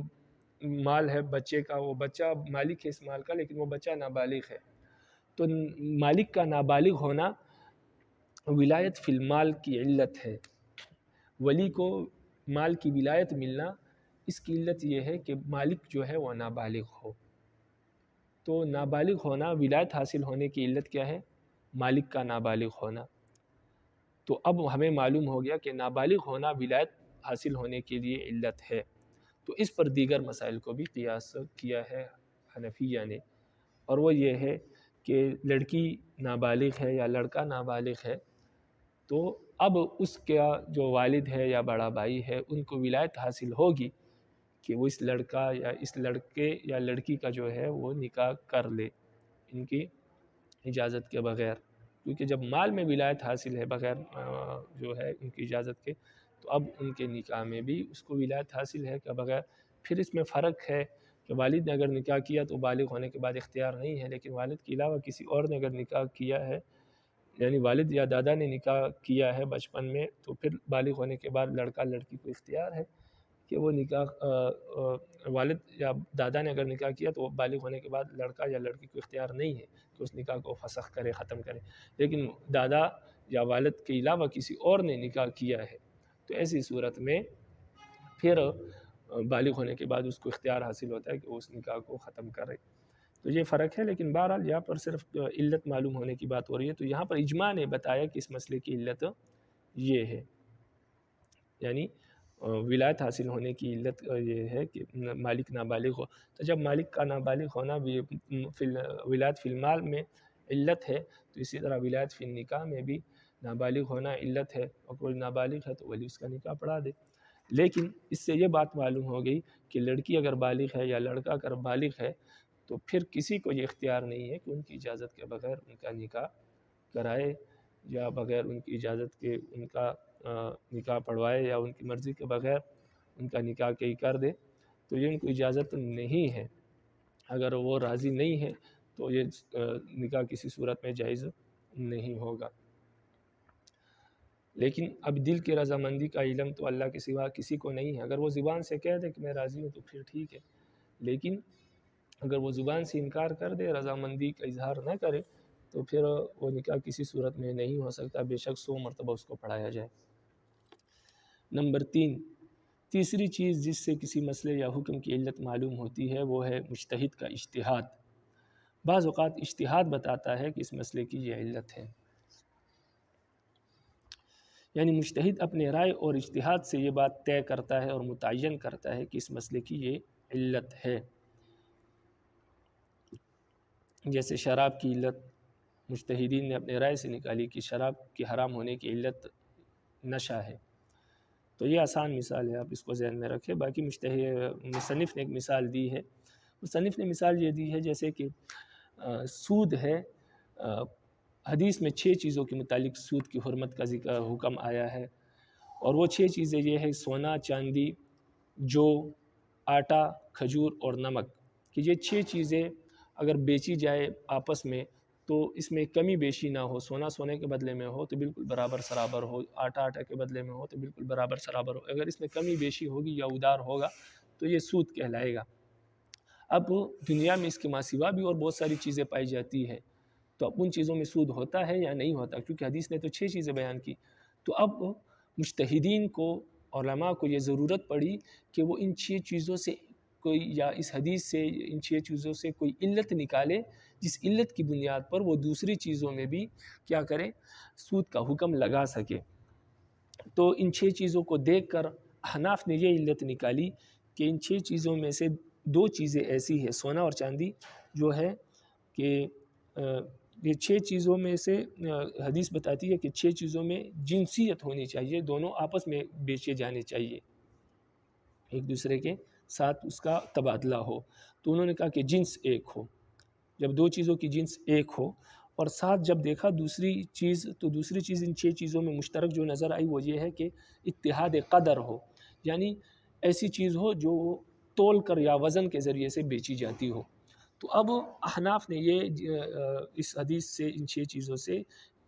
مال ہے بچے کا، وہ بچہ مالک ہے اس مال کا لیکن وہ بچہ نابالغ ہے، تو مالک کا نابالغ ہونا ولایت فی المال کی علت ہے۔ ولی کو مال کی ولایت ملنا، اس کی علت یہ ہے کہ مالک جو ہے وہ نابالغ ہو۔ تو نابالغ ہونا، ولایت حاصل ہونے کی علت کیا ہے؟ مالک کا نابالغ ہونا۔ تو اب ہمیں معلوم ہو گیا کہ نابالغ ہونا ولایت حاصل ہونے کے لیے علت ہے۔ تو اس پر دیگر مسائل کو بھی قیاس کیا ہے حنفیہ نے، اور وہ یہ ہے کہ لڑکی نابالغ ہے یا لڑکا نابالغ ہے، تو اب اس کا جو والد ہے یا بڑا بھائی ہے ان کو ولایت حاصل ہوگی کہ وہ اس لڑکا یا اس لڑکے یا لڑکی کا جو ہے وہ نکاح کر لے ان کی اجازت کے بغیر، کیونکہ جب مال میں ولایت حاصل ہے بغیر جو ہے ان کی اجازت کے، تو اب ان کے نکاح میں بھی اس کو ولایت حاصل ہے کہ بغیر۔ پھر اس میں فرق ہے کہ والد نے اگر نکاح کیا تو بالغ ہونے کے بعد اختیار نہیں ہے، لیکن والد کے علاوہ کسی اور نے اگر نکاح کیا ہے، یعنی والد یا دادا نے نکاح کیا ہے بچپن میں، تو پھر بالغ ہونے کے بعد لڑکا لڑکی کو اختیار ہے کہ وہ نکاح، والد یا دادا نے اگر نکاح کیا تو بالغ ہونے کے بعد لڑکا یا لڑکی کو اختیار نہیں ہے کہ اس نکاح کو فسخ کرے، ختم کرے، لیکن دادا یا والد کے علاوہ کسی اور نے نکاح کیا ہے تو ایسی صورت میں پھر بالغ ہونے کے بعد اس کو اختیار حاصل ہوتا ہے کہ وہ اس نکاح کو ختم کرے۔ تو یہ فرق ہے، لیکن بہرحال یہاں پر صرف علت معلوم ہونے کی بات ہو رہی ہے، تو یہاں پر اجماع نے بتایا کہ اس مسئلے کی علت یہ ہے، یعنی ولایت حاصل ہونے کی علت یہ ہے کہ مالک نابالغ ہو۔ تو جب مالک کا نابالغ ہونا بھی ولایت فی المال میں علت ہے، تو اسی طرح ولایت فی النکاح میں بھی نابالغ ہونا علت ہے، اور کوئی نابالغ ہے تو ولی اس کا نکاح پڑھا دے۔ لیکن اس سے یہ بات معلوم ہو گئی کہ لڑکی اگر بالغ ہے یا لڑکا اگر بالغ ہے تو پھر کسی کو یہ اختیار نہیں ہے کہ ان کی اجازت کے بغیر ان کا نکاح کرائے یا بغیر ان کی اجازت کے ان کا نکاح پڑھوائے یا ان کی مرضی کے بغیر ان کا نکاح کہیں کر دے، تو یہ ان کو اجازت نہیں ہے۔ اگر وہ راضی نہیں ہے تو یہ نکاح کسی صورت میں جائز نہیں ہوگا۔ لیکن اب دل کی رضامندی کا علم تو اللہ کے سوا کسی کو نہیں ہے۔ اگر وہ زبان سے کہہ دے کہ میں راضی ہوں تو پھر ٹھیک ہے، لیکن اگر وہ زبان سے انکار کر دے، رضامندی کا اظہار نہ کرے، تو پھر وہ نکاح کسی صورت میں نہیں ہو سکتا، بے شک 100 مرتبہ اس کو پڑھایا جائے۔ نمبر 3، تیسری چیز جس سے کسی مسئلے یا حکم کی علت معلوم ہوتی ہے وہ ہے مجتہد کا اجتہاد۔ بعض اوقات اجتہاد بتاتا ہے کہ اس مسئلے کی یہ علت ہے، یعنی مجتہد اپنے رائے اور اجتہاد سے یہ بات طے کرتا ہے اور متعین کرتا ہے کہ اس مسئلے کی یہ علت ہے۔ جیسے شراب کی علت مجتہدین نے اپنے رائے سے نکالی کہ شراب کی حرام ہونے کی علت نشہ ہے، تو یہ آسان مثال ہے، آپ اس کو ذہن میں رکھیں۔ باقی مصنف نے ایک مثال دی ہے، مصنف نے مثال یہ دی ہے جیسے کہ سود ہے، حدیث میں 6 چیزوں کے متعلق سود کی حرمت کا ذکر حکم آیا ہے، اور وہ 6 چیزیں یہ ہے: سونا، چاندی، جو، آٹا، کھجور اور نمک، کہ یہ 6 چیزیں اگر بیچی جائے آپس میں تو اس میں کمی بیشی نہ ہو، سونا سونے کے بدلے میں ہو تو بالکل برابر سرابر ہو، آٹا آٹا کے بدلے میں ہو تو بالکل برابر سرابر ہو، اگر اس میں کمی بیشی ہوگی یا ادار ہوگا تو یہ سود کہلائے گا۔ اب دنیا میں اس کے ماسوا بھی اور بہت ساری چیزیں پائی جاتی ہیں، تو اب ان چیزوں میں سود ہوتا ہے یا نہیں ہوتا، کیونکہ حدیث نے تو 6 چیزیں بیان کی. تو اب مجتہدین کو، علماء کو یہ ضرورت پڑی کہ وہ ان 6 چیزوں سے کوئی، یا اس حدیث سے ان 6 چیزوں سے کوئی علت نکالے، جس علت کی بنیاد پر وہ دوسری چیزوں میں بھی کیا کرے، سود کا حکم لگا سکے. تو ان 6 چیزوں کو دیکھ کر احناف نے یہ علت نکالی کہ ان 6 چیزوں میں سے 2 چیزیں ایسی ہیں، سونا اور چاندی جو ہے کہ یہ 6 چیزوں میں سے حدیث بتاتی ہے کہ 6 چیزوں میں جنسیت ہونی چاہیے، دونوں آپس میں بیچے جانے چاہیے، ایک دوسرے کے ساتھ اس کا تبادلہ ہو. تو انہوں نے کہا کہ جنس ایک ہو. جب 2 چیزوں کی جنس ایک ہو اور ساتھ جب دیکھا دوسری چیز، تو دوسری چیز ان 6 چیزوں میں مشترک جو نظر آئی وہ یہ ہے کہ اتحاد قدر ہو، یعنی ایسی چیز ہو جو تول کر یا وزن کے ذریعے سے بیچی جاتی ہو. تو اب احناف نے یہ اس حدیث سے ان 6 چیزوں سے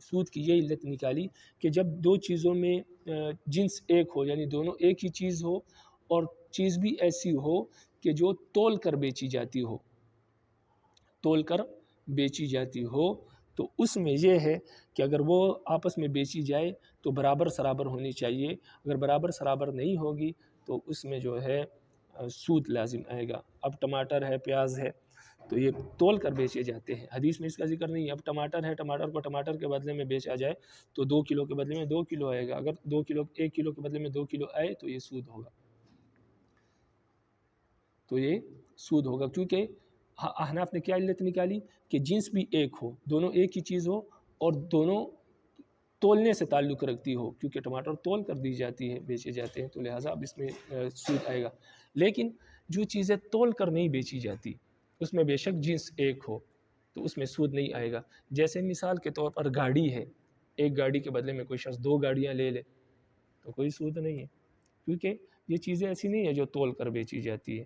سود کی یہ علت نکالی کہ جب 2 چیزوں میں جنس ایک ہو، یعنی دونوں ایک ہی چیز ہو اور چیز بھی ایسی ہو کہ جو تول کر بیچی جاتی ہو، تول کر بیچی جاتی ہو، تو اس میں یہ ہے کہ اگر وہ آپس میں بیچی جائے تو برابر سرابر ہونی چاہیے. اگر برابر سرابر نہیں ہوگی تو اس میں جو ہے سود لازم آئے گا. اب ٹماٹر ہے، پیاز ہے، تو یہ تول کر بیچے جاتے ہیں، حدیث میں اس کا ذکر نہیں ہے. اب ٹماٹر ہے، ٹماٹر کو ٹماٹر کے بدلے میں بیچا جائے تو 2 کلو کے بدلے میں 2 کلو آئے گا. اگر 1 کلو کے بدلے میں 2 کلو آئے تو یہ سود ہوگا، تو یہ سود ہوگا. کیونکہ احناف نے کیا علت نکالی کہ جنس بھی ایک ہو، دونوں ایک ہی چیز ہو اور دونوں تولنے سے تعلق رکھتی ہو، کیونکہ ٹماٹر تول کر دی جاتی ہے، بیچے جاتے ہیں، تو لہٰذا اب اس میں سود آئے گا. لیکن جو چیزیں تول کر نہیں بیچی جاتی اس میں بے شک جنس ایک ہو تو اس میں سود نہیں آئے گا. جیسے مثال کے طور پر گاڑی ہے، ایک گاڑی کے بدلے میں کوئی شخص 2 گاڑیاں لے لے تو کوئی سود نہیں ہے، کیونکہ یہ چیزیں ایسی نہیں ہے جو تول کر بیچی جاتی ہے.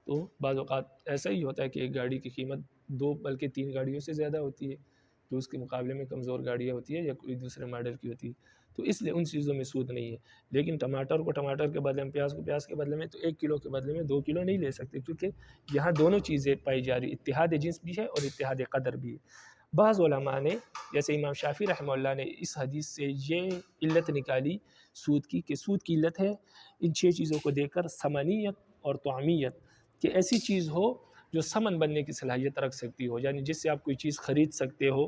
تو بعض اوقات ایسا ہی ہوتا ہے کہ ایک گاڑی کی قیمت 2 بلکہ 3 گاڑیوں سے زیادہ ہوتی ہے، جو اس کے مقابلے میں کمزور گاڑیاں ہوتی ہے یا کوئی دوسرے ماڈل کی ہوتی ہے، تو اس لیے ان چیزوں میں سود نہیں ہے. لیکن ٹماٹر کو ٹماٹر کے بدلے میں، پیاز کو پیاز کے بدلے میں، تو 1 کلو کے بدلے میں 2 کلو نہیں لے سکتے، کیونکہ یہاں دونوں چیزیں پائی جا رہی، اتحاد جنس بھی ہے اور اتحاد قدر بھی ہے. بعض علماء نے جیسے امام شافعی رحمہ اللہ نے اس حدیث سے یہ علت نکالی سود کی کہ سود کی علت ہے ان 6 چیزوں کو دیکھ کر ثمنیت اور طعمیت، کہ ایسی چیز ہو جو ثمن بننے کی صلاحیت رکھ سکتی ہو، یعنی جس سے آپ کوئی چیز خرید سکتے ہو.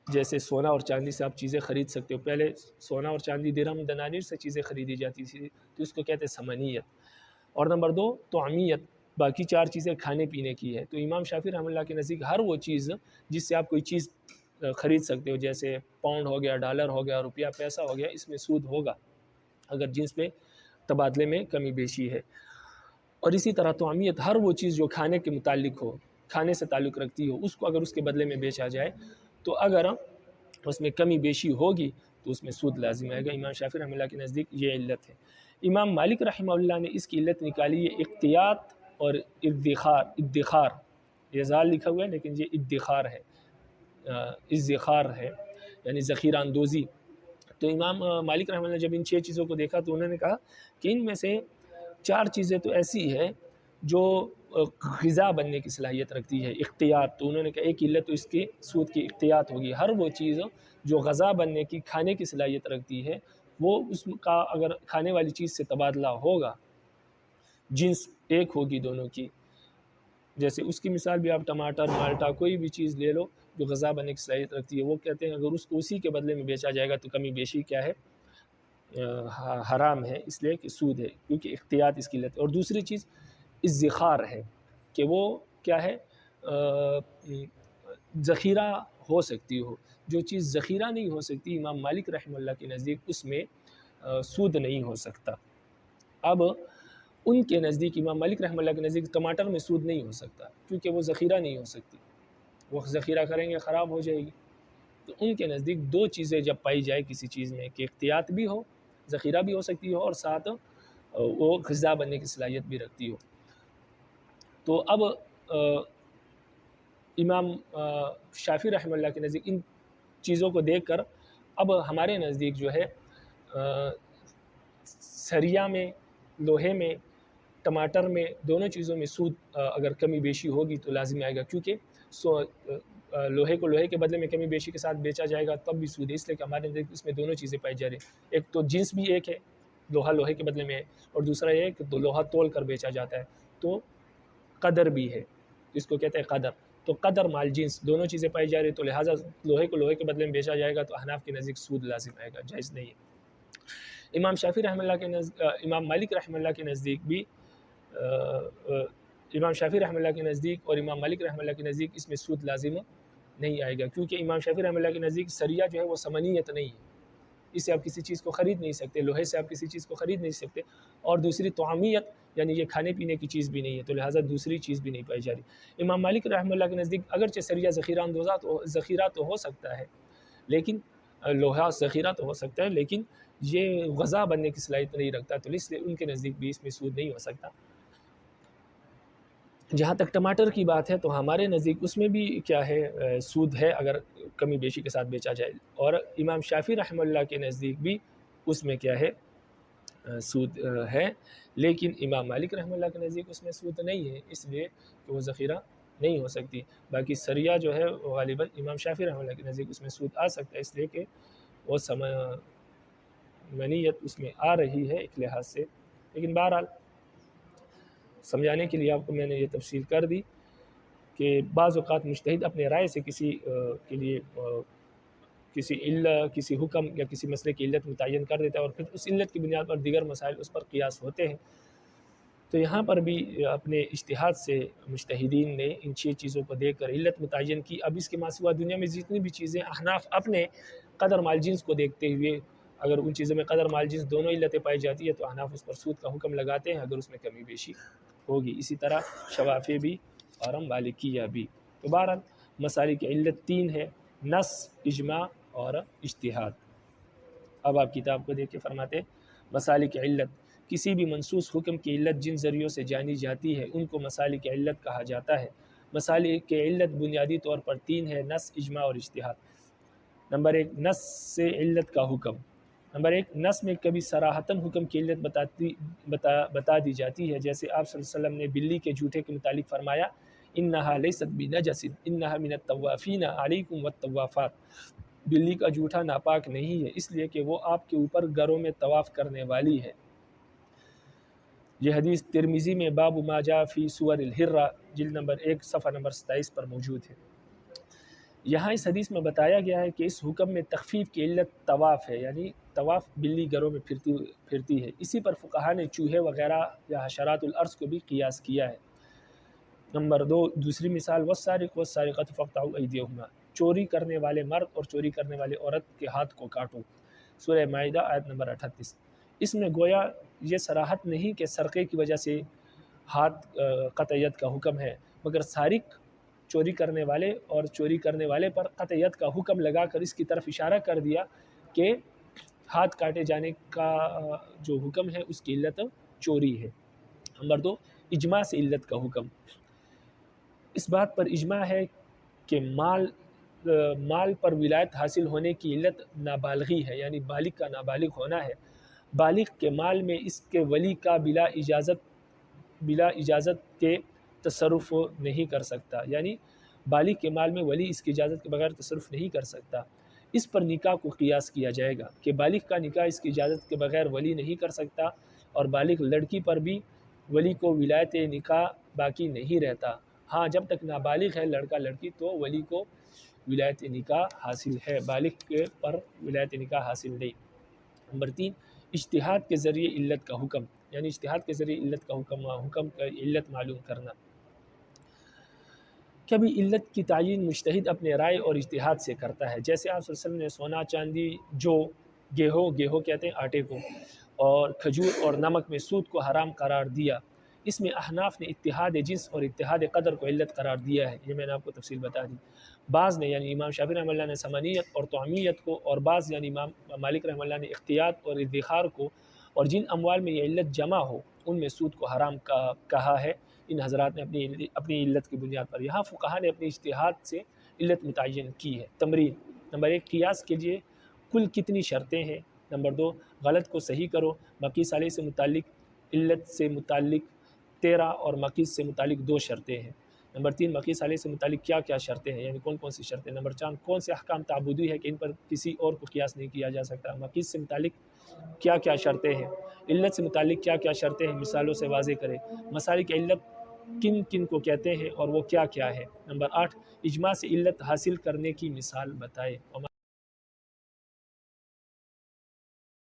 جیسے سونا اور چاندی سے آپ چیزیں خرید سکتے ہو، پہلے سونا اور چاندی درہم دنانیر سے چیزیں خریدی جاتی تھی، تو اس کو کہتے ہیں ثمنیت. اور نمبر 2 طعمیت، باقی 4 چیزیں کھانے پینے کی ہے. تو امام شافعی رحمہ اللہ کے نزدیک ہر وہ چیز جس سے آپ کوئی چیز خرید سکتے ہو، جیسے پاؤنڈ ہو گیا، ڈالر ہو گیا، روپیہ پیسہ ہو گیا، اس میں سود ہوگا اگر جنس میں تبادلے میں کمی بیشی ہے. اور اسی طرح طعمیت، ہر وہ چیز جو کھانے کے متعلق ہو، کھانے سے تعلق رکھتی ہو، اس کو اگر اس کے بدلے میں بیچا جائے تو اگر اس میں کمی بیشی ہوگی تو اس میں سود لازم آئے گا. امام شافعی رحمہ اللہ کے نزدیک یہ علت ہے. امام مالک رحمہ اللہ نے اس کی علت نکالی ہے اقتیاط اور ادخار. یہ زال لکھا ہوا ہے لیکن یہ ادخار ہے، ادخار ہے یعنی ذخیرہ اندوزی. تو امام مالک رحمہ اللہ نے جب ان 6 چیزوں کو دیکھا تو انہوں نے کہا کہ ان میں سے 4 چیزیں تو ایسی ہے جو غذا بننے کی صلاحیت رکھتی ہے، احتیاط. تو انہوں نے کہا ایک علت تو اس کی سود کی احتیاط ہوگی. ہر وہ چیز جو غذا بننے کی، کھانے کی صلاحیت رکھتی ہے، وہ اس کا اگر کھانے والی چیز سے تبادلہ ہوگا، جنس ایک ہوگی دونوں کی. جیسے اس کی مثال بھی آپ ٹماٹر، مالٹا، کوئی بھی چیز لے لو جو غذا بننے کی صلاحیت رکھتی ہے، وہ کہتے ہیں اگر اس کو اسی کے بدلے میں بیچا جائے گا تو کمی بیشی کیا ہے، حرام ہے، اس لیے کہ سود ہے، کیونکہ احتیاط اس کی علت ہے. اور دوسری چیز ادخار ہے کہ وہ کیا ہے، ذخیرہ ہو سکتی ہو. جو چیز ذخیرہ نہیں ہو سکتی امام مالک رحمہ اللہ کے نزدیک اس میں سود نہیں ہو سکتا. اب ان کے نزدیک، امام مالک رحمہ اللہ کے نزدیک، ٹماٹر میں سود نہیں ہو سکتا کیونکہ وہ ذخیرہ نہیں ہو سکتی، وہ ذخیرہ کریں گے خراب ہو جائے گی. تو ان کے نزدیک 2 چیزیں جب پائی جائے کسی چیز میں کہ احتیاط بھی ہو، ذخیرہ بھی ہو سکتی ہو، اور ساتھ وہ غذا بننے کی صلاحیت بھی رکھتی ہو. تو اب امام شافعی رحمہ اللہ کے نزدیک ان چیزوں کو دیکھ کر اب ہمارے نزدیک جو ہے سریا میں، لوہے میں ٹماٹر میں دونوں چیزوں میں سود اگر کمی بیشی ہوگی تو لازم آئے گا، کیونکہ لوہے کو لوہے کے بدلے میں کمی بیشی کے ساتھ بیچا جائے گا تب بھی سود ہے، اس لیے کہ ہمارے نزدیک اس میں دونوں چیزیں پائی جا رہی ہیں، ایک تو جنس بھی ایک ہے، لوہا لوہے کے بدلے میں ہے، اور دوسرا یہ ہے کہ تو لوہا تول کر بیچا جاتا ہے، تو قدر بھی ہے، اس کو کہتے ہیں قدر، تو قدر مال جنس دونوں چیزیں پائی جا رہی ہیں، تو لہٰذا لوہے کو لوہے کے بدلے میں بیچا جائے گا تو احناف کے نزدیک سود لازم آئے گا، جائز نہیں ہے۔ امام شافعی رحمہ اللہ کے امام مالک رحمہ اللہ کے نزدیک بھی امام شافعی رحمہ اللہ کے نزدیک اور امام مالک رحمہ اللہ کے نزدیک اس میں سود لازم نہیں آئے گا، کیونکہ امام شافعی رحمہ اللہ کے نزدیک سریہ جو ہے وہ ثمنیت نہیں ہے، اس سے آپ کسی چیز کو خرید نہیں سکتے، لوہے سے آپ کسی چیز کو خرید نہیں سکتے، اور دوسری طعامیت یعنی یہ کھانے پینے کی چیز بھی نہیں ہے، تو لہٰذا دوسری چیز بھی نہیں پائی جا رہی۔ امام مالک رحمہ اللہ کے نزدیک اگرچہ سریہ ذخیرہ تو ہو سکتا ہے، لیکن لوہا ذخیرہ تو ہو سکتا ہے لیکن یہ غذا بننے کی صلاحیت نہیں رکھتا، تو اس لیے ان کے نزدیک بھی اس میں سود نہیں ہو سکتا۔ جہاں تک ٹماٹر کی بات ہے تو ہمارے نزدیک اس میں بھی کیا ہے سود ہے اگر کمی بیشی کے ساتھ بیچا جائے، اور امام شافعی رحمہ اللہ کے نزدیک بھی اس میں کیا ہے سود ہے، لیکن امام مالک رحمہ اللہ کے نزدیک اس میں سود نہیں ہے، اس لیے کہ وہ ذخیرہ نہیں ہو سکتی۔ باقی سریہ جو ہے غالباً امام شافعی رحمہ اللہ کے نزدیک اس میں سود آ سکتا ہے، اس لیے کہ وہ منیت اس میں آ رہی ہے ایک لحاظ سے، لیکن بہرحال سمجھانے کے لیے آپ کو میں نے یہ تفصیل کر دی کہ بعض اوقات مجتہد اپنے رائے سے کسی کے لیے کسی حکم یا کسی مسئلے کی علت متعین کر دیتا ہے، اور پھر اس علت کی بنیاد پر دیگر مسائل اس پر قیاس ہوتے ہیں، تو یہاں پر بھی اپنے اجتہاد سے مجتہدین نے ان 6 چیزوں کو دیکھ کر علت متعین کی۔ اب اس کے ماں سوا دنیا میں جتنی بھی چیزیں احناف اپنے قدر مال جنس کو دیکھتے ہوئے اگر ان چیزوں میں قدر مال جنس دونوں علتیں پائی جاتی ہے تو احناف اس پر سود کا حکم لگاتے ہیں اگر اس میں کمی بیشی ہوگی، اسی طرح شوافی بھی اور مالکیہ بھی۔ تو بہرحال مسائل کی علت 3 ہے، نص، اجماع اور اجتہاد۔ اب آپ کتاب کو دیکھ کے فرماتے ہیں مسائل کی علت، کسی بھی منصوص حکم کی علت جن ذریعوں سے جانی جاتی ہے ان کو مسائل کی علت کہا جاتا ہے۔ مسائل کی علت بنیادی طور پر 3 ہے، نص، اجماع اور اجتہاد۔ نمبر 1، نص سے علت کا حکم۔ نمبر 1، نص میں کبھی صراحتاً حکم کی علت بتا دی جاتی ہے، جیسے آپ صلی اللہ علیہ وسلم نے بلی کے جھوٹے کے متعلق فرمایا انہا لیست بنجس انہا من الطوافین علیکم والطوافات، بلی کا جھوٹا ناپاک نہیں ہے اس لیے کہ وہ آپ کے اوپر گھروں میں طواف کرنے والی ہے۔ یہ حدیث ترمذی میں باب ما جاء فی سور الحرہ جلد نمبر 1 صفحہ نمبر 27 پر موجود ہے۔ یہاں اس حدیث میں بتایا گیا ہے کہ اس حکم میں تخفیف کی علت طواف ہے، یعنی طواف بلی گھروں میں پھرتی ہے، اسی پر فقہا نے چوہے وغیرہ یا حشرات الارض کو بھی قیاس کیا ہے۔ نمبر 2، دوسری مثال والسارق والسارقۃ فاقطعوا ایدیہما، چوری کرنے والے مرد اور چوری کرنے والے عورت کے ہاتھ کو کاٹو، سورہ مائدہ آیت نمبر 38۔ اس میں گویا یہ صراحت نہیں کہ سرقے کی وجہ سے ہاتھ قطع ید کا حکم ہے، مگر سارق چوری کرنے والے اور چوری کرنے والے پر قطع ید کا حکم لگا کر اس کی طرف اشارہ کر دیا کہ ہاتھ کاٹے جانے کا جو حکم ہے اس کی علت چوری ہے۔ نمبر 2، اجماع سے علت کا حکم۔ اس بات پر اجماع ہے کہ مال پر ولایت حاصل ہونے کی علت نابالغی ہے، یعنی بالغ کا نابالغ ہونا ہے، بالغ کے مال میں اس کے ولی کا بلا اجازت کے تصرف نہیں کر سکتا، یعنی بالغ کے مال میں ولی اس کی اجازت کے بغیر تصرف نہیں کر سکتا۔ اس پر نکاح کو قیاس کیا جائے گا کہ بالغ کا نکاح اس کی اجازت کے بغیر ولی نہیں کر سکتا، اور بالغ لڑکی پر بھی ولی کو ولایت نکاح باقی نہیں رہتا۔ ہاں جب تک نابالغ ہے لڑکا لڑکی تو ولی کو ولایت نکاح حاصل ہے، بالغ کے پر ولایت نکاح حاصل نہیں۔ نمبر 3، اجتہاد کے ذریعے علت کا حکم، یعنی اجتہاد کے ذریعے علت کا حکم کا علت معلوم کرنا۔ کبھی علت کی تعین مجتہد اپنے رائے اور اجتہاد سے کرتا ہے، جیسے آپ صلی اللہ علیہ وسلم نے سونا، چاندی، جو گیہوں کہتے ہیں آٹے کو، اور کھجور اور نمک میں سود کو حرام قرار دیا۔ اس میں احناف نے اتحاد جنس اور اتحاد قدر کو علت قرار دیا ہے، یہ میں نے آپ کو تفصیل بتا دی۔ بعض نے یعنی امام شافعی رحمہ اللہ نے ثمانیت اور طعمیت کو، اور بعض یعنی امام مالک رحمہ اللہ نے اختیار اور ادخار کو، اور جن اموال میں یہ علت جمع ہو ان میں سود کو حرام کہا ہے۔ ان حضرات نے اپنی علت کی بنیاد پر، یہاں فقہا نے اپنی اجتہاد سے علت متعین کی ہے۔ تمرین، نمبر 1، قیاس کے لیے کل کتنی شرطیں ہیں؟ نمبر 2، غلط کو صحیح کرو، مقیس علیہ سے متعلق علت سے متعلق 13 اور مقیس سے متعلق 2 شرطیں ہیں۔ نمبر 3 مقیس علیہ سے متعلق کیا کیا شرطیں ہیں، یعنی کون کون سی شرطیں۔ نمبر 4 کون سے احکام تعبدی ہے کہ ان پر کسی اور کو قیاس نہیں کیا جا سکتا۔ مقیس سے متعلق کیا کیا شرطیں ہیں، علت سے متعلق کیا کیا شرطیں ہیں، مثالوں سے واضح کریں۔ مسالک علت کن کن کو کہتے ہیں اور وہ کیا کیا ہے۔ نمبر 8 اجماع سے علت حاصل کرنے کی مثال بتائے۔